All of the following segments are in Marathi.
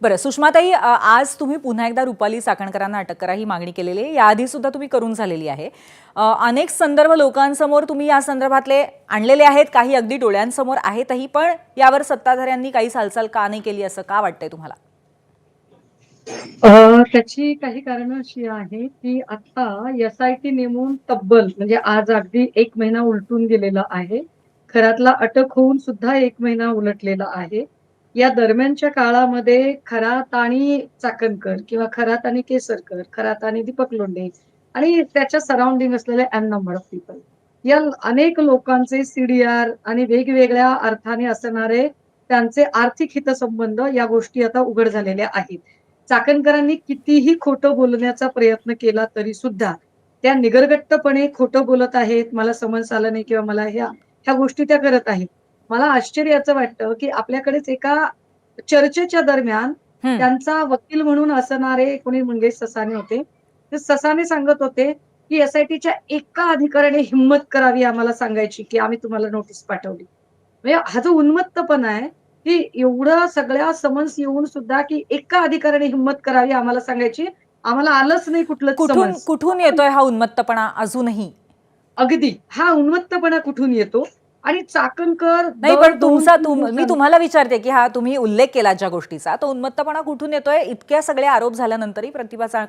बरं सुषमाताई, आज तुम्ही पुन्हा एकदा रुपाली चाकणकरांना अटक करा ही मागणी केलेली आहे. याआधी सुद्धा तुम्ही करून झालेली आहे. अनेक संदर्भ लोकांसमोर तुम्ही या संदर्भातले आणलेले आहेत, काही अगदी डोळ्यांसमोर आहेतही, पण यावर सत्ताधाऱ्यांनी काही हालचाल का नाही केली असं का वाटतंय तुम्हाला? त्याची काही कारणं अशी आहेत, की आता एस-आय-टी नेमून तब्बल म्हणजे आज अगदी 1 महिना उलटून गेलेला आहे. खरातला अटक होऊन सुद्धा 1 महिना उलटलेला आहे. या दरम्यानच्या काळामध्ये खरात आणि चाकणकर किंवा खरात आणि केसरकर, खरात आणि दीपक लोंढे आणि त्याच्या सराउंडिंग असलेले एन नंबर ऑफ पीपल. या अनेक लोकांचे सी-डी-आर आणि वेगवेगळ्या अर्थाने असणारे त्यांचे आर्थिक हितसंबंध या गोष्टी आता उघड झालेल्या आहेत. चाकणकरांनी कितीही खोटं बोलण्याचा प्रयत्न केला तरी सुद्धा त्या निगरगट्टपणे खोटं बोलत आहेत. मला समज आलं नाही किंवा मला ह्या ह्या गोष्टी त्या करत आहेत. मला आश्चर्याचं वाटतं, की आपल्याकडेच एका चर्चेच्या दरम्यान हं. त्यांचा वकील म्हणून असणारे कोणी मंगेश ससाने होते. ते ससाने सांगत होते, की एस-आय-टीच्या एका अधिकाऱ्याने हिम्मत करावी आम्हाला सांगायची, की आम्ही तुम्हाला नोटीस पाठवली. म्हणजे हा जो उन्मत्तपणा आहे, की एवढं सगळ्या समन्स येऊन सुद्धा, की एका अधिकाऱ्याने हिम्मत करावी आम्हाला सांगायची. आम्हाला आलंच नाही कुठलंच कुठून समन्स. कुठून येतोय हा उन्मत्तपणा अजूनही? अगदी. हा उन्मत्तपणा कुठून येतो आणि चाकणकर नाही, दर पण 2-3 मी दिवसांनी तुम्हाला विचारते, की हा तुम्ही उल्लेख केला ज्या गोष्टीचा, तो उन्मत्तपणा कुठून येतोय इतक्या सगळे आरोप झाल्यानंतरही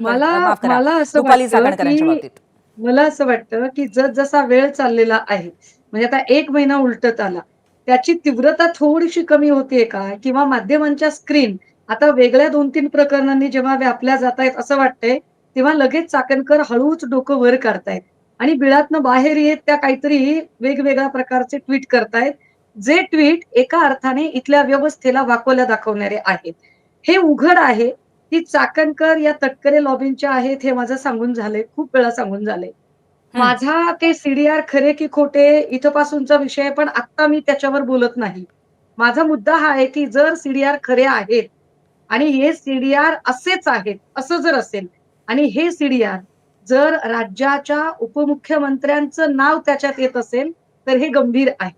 मला माफ करा, मला असं रुपाली वाटतं, चाकणकरांच्या की बाबतीत? मला असं वाटतं, की जसा वेळ चाललेला आहे, म्हणजे आता 1 महिना उलटत आला. त्याची तीव्रता थोडीशी कमी होतीये का? किंवा माध्यमांच्या स्क्रीन आता वेगळ्या 2-3 प्रकरणांनी जेव्हा व्यापल्या जातायत असं वाटतंय, तेव्हा लगेच चाकणकर हळूच डोकं वर काढतायत आणि बिळातनं बाहेर येत त्या काहीतरी वेगवेगळ्या प्रकारचे ट्वीट करतायत. जे ट्वीट एका अर्थाने इथल्या व्यवस्थेला वाकवल्या दाखवणारे आहेत. हे उघड आहे, की चाकणकर या तटकरे लॉबींच्या आहेत हे माझं सांगून झालंय. खूप वेळा सांगून झालंय. हं. माझा ते सी खरे की खोटे इथपासूनचा विषय आहे, पण आत्ता मी त्याच्यावर बोलत नाही. माझा मुद्दा हा आहे, की जर सी खरे आहेत आणि हे सी असेच आहेत, असं जर असेल आणि हे सी जर राज्याच्या उपमुख्यमंत्र्यांचं नाव त्याच्यात येत असेल, तर हे गंभीर आहे.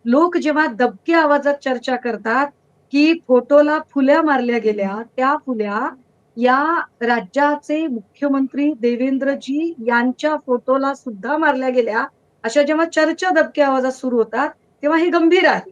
लोक जेव्हा दबक्या आवाजात चर्चा करतात, की फोटोला फुल्या मारल्या गेल्या, त्या फुल्या या राज्याचे मुख्यमंत्री देवेंद्रजी यांच्या फोटोला सुद्धा मारल्या गेल्या. अशा जेव्हा चर्चा दबक्या आवाजात सुरू होतात, तेव्हा हे गंभीर आहे.